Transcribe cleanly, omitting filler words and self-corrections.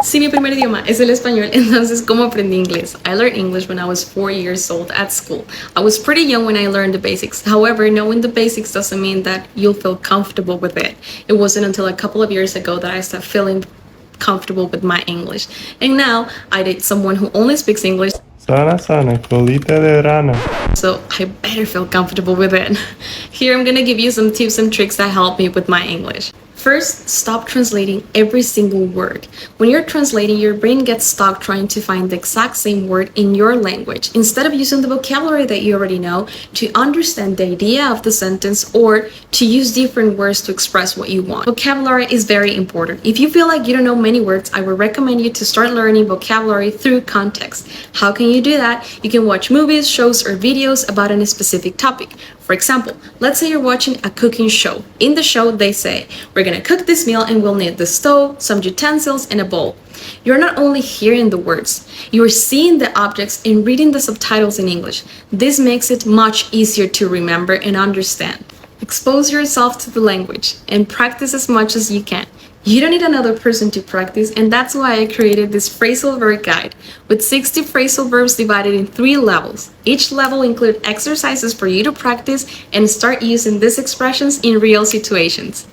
Si mi primer idioma es el español, entonces ¿cómo aprendí inglés? I learned English when I was 4 years old at school. I was pretty young when I learned the basics. However, knowing the basics doesn't mean that you'll feel comfortable with it. It wasn't until a couple of years ago that I started feeling comfortable with my English. And now I date someone who only speaks English, Sana sana, colita de rana. so I better feel comfortable with it. Here I'm gonna give you some tips and tricks that help me with my English. First, stop translating every single word. When you're translating, your brain gets stuck trying to find the exact same word in your language instead of using the vocabulary that you already know to understand the idea of the sentence or to use different words to express what you want. Vocabulary is very important. If you feel like you don't know many words, I would recommend you to start learning vocabulary through context. How can you do that? You can watch movies, shows, or videos about a specific topic. For example, let's say you're watching a cooking show. In the show, they say, we're gonna cook this meal and we'll need the stove, some utensils, and a bowl. You're not only hearing the words, you're seeing the objects and reading the subtitles in English. This makes it much easier to remember and understand. Expose yourself to the language and practice as much as you can. You don't need another person to practice, and that's why I created this phrasal verb guide with 60 phrasal verbs divided in 3 levels. Each level includes exercises for you to practice and start using these expressions in real situations.